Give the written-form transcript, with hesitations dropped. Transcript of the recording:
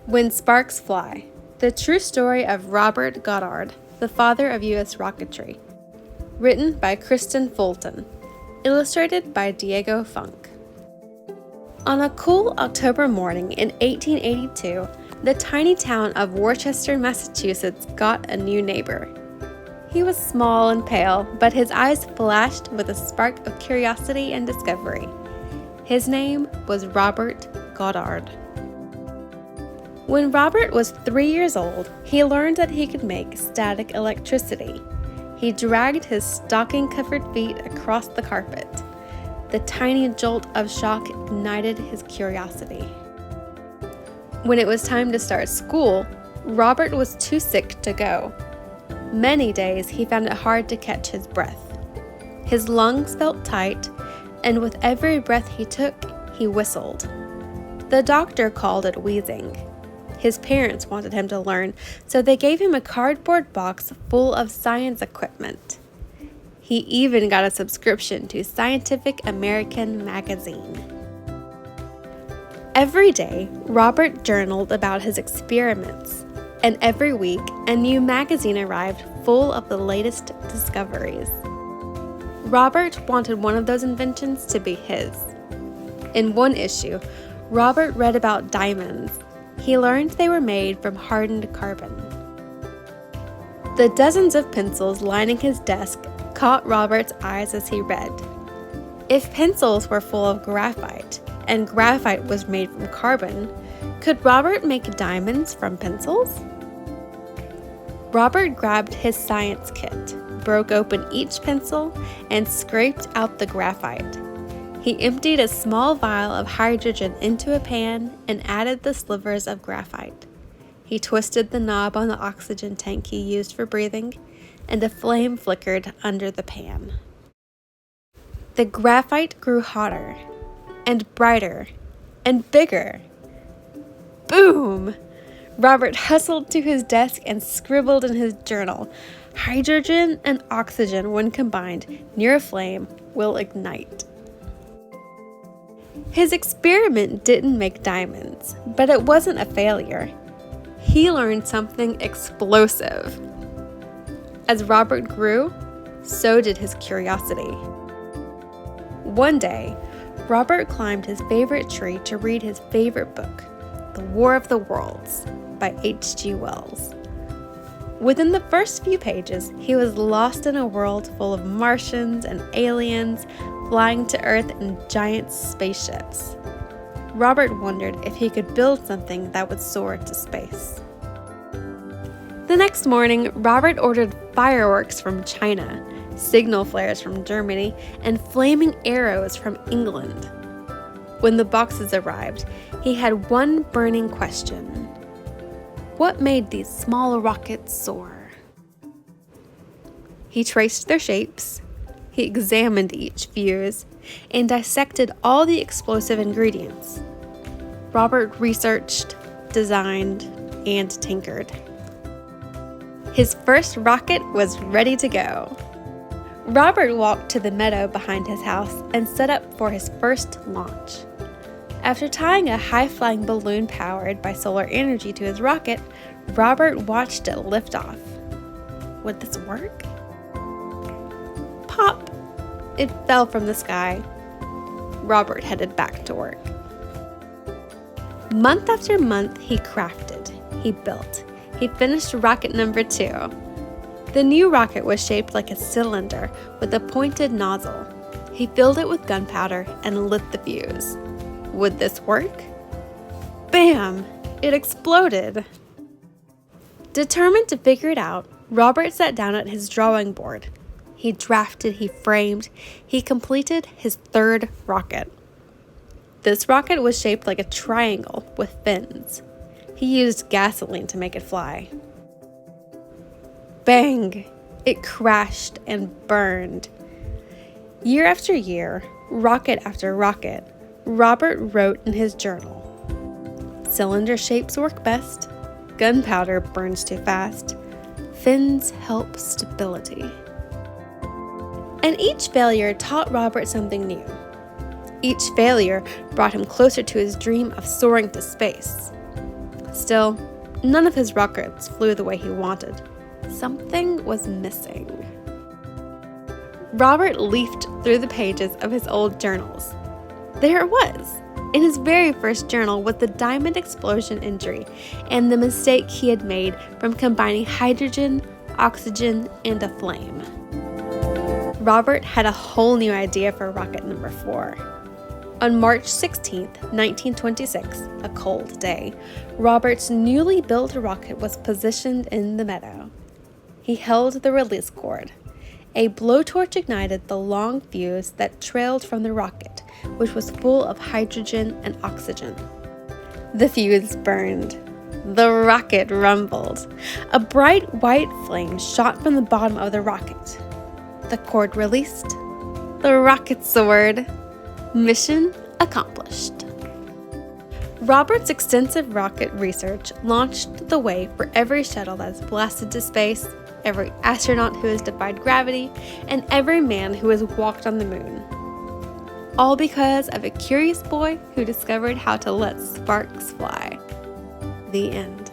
When Sparks Fly, the true story of Robert Goddard, the father of U.S. rocketry. Written by Kristen Fulton. Illustrated by Diego Funk. On a cool October morning in 1882, the tiny town of Worcester, Massachusetts got a new neighbor. He was small and pale, but his eyes flashed with a spark of curiosity and discovery. His name was Robert Goddard. When Robert was 3 years old, he learned that he could make static electricity. He dragged his stocking-covered feet across the carpet. The tiny jolt of shock ignited his curiosity. When it was time to start school, Robert was too sick to go. Many days he found it hard to catch his breath. His lungs felt tight, and with every breath he took, he whistled. The doctor called it wheezing. His parents wanted him to learn, so they gave him a cardboard box full of science equipment. He even got a subscription to Scientific American magazine. Every day, Robert journaled about his experiments, and every week, a new magazine arrived full of the latest discoveries. Robert wanted one of those inventions to be his. In one issue, Robert read about diamonds. He learned they were made from hardened carbon. The dozens of pencils lining his desk caught Robert's eyes as he read. If pencils were full of graphite, and graphite was made from carbon, could Robert make diamonds from pencils? Robert grabbed his science kit, broke open each pencil, and scraped out the graphite. He emptied a small vial of hydrogen into a pan and added the slivers of graphite. He twisted the knob on the oxygen tank he used for breathing, and a flame flickered under the pan. The graphite grew hotter, and brighter, and bigger. Boom! Robert hustled to his desk and scribbled in his journal, "Hydrogen and oxygen, when combined near a flame, will ignite." His experiment didn't make diamonds, but it wasn't a failure. He learned something explosive. As Robert grew, so did his curiosity. One day, Robert climbed his favorite tree to read his favorite book, The War of the Worlds, by H.G. Wells. Within the first few pages, he was lost in a world full of Martians and aliens flying to Earth in giant spaceships. Robert wondered if he could build something that would soar to space. The next morning, Robert ordered fireworks from China, signal flares from Germany, and flaming arrows from England. When the boxes arrived, he had one burning question. What made these small rockets soar? He traced their shapes, he examined each fuse, and dissected all the explosive ingredients. Robert researched, designed, and tinkered. His first rocket was ready to go. Robert walked to the meadow behind his house and set up for his first launch. After tying a high-flying balloon powered by solar energy to his rocket, Robert watched it lift off. Would this work? Pop! It fell from the sky. Robert headed back to work. Month after month, he crafted, he built, he finished rocket number 2. The new rocket was shaped like a cylinder with a pointed nozzle. He filled it with gunpowder and lit the fuse. Would this work? Bam! It exploded. Determined to figure it out, Robert sat down at his drawing board. He drafted, he framed, he completed his third rocket. This rocket was shaped like a triangle with fins. He used gasoline to make it fly. Bang! It crashed and burned. Year after year, rocket after rocket, Robert wrote in his journal, "Cylinder shapes work best. Gunpowder burns too fast. Fins help stability." And each failure taught Robert something new. Each failure brought him closer to his dream of soaring to space. Still, none of his rockets flew the way he wanted. Something was missing. Robert leafed through the pages of his old journals. There it was! In his very first journal was the diamond explosion injury and the mistake he had made from combining hydrogen, oxygen, and a flame. Robert had a whole new idea for rocket number 4. On March 16, 1926, a cold day, Robert's newly built rocket was positioned in the meadow. He held the release cord. A blowtorch ignited the long fuse that trailed from the rocket, which was full of hydrogen and oxygen. The fuse burned. The rocket rumbled. A bright white flame shot from the bottom of the rocket. The cord released. The rocket soared. Mission accomplished. Robert's extensive rocket research launched the way for every shuttle that has blasted to space, every astronaut who has defied gravity, and every man who has walked on the moon. All because of a curious boy who discovered how to let sparks fly. The end.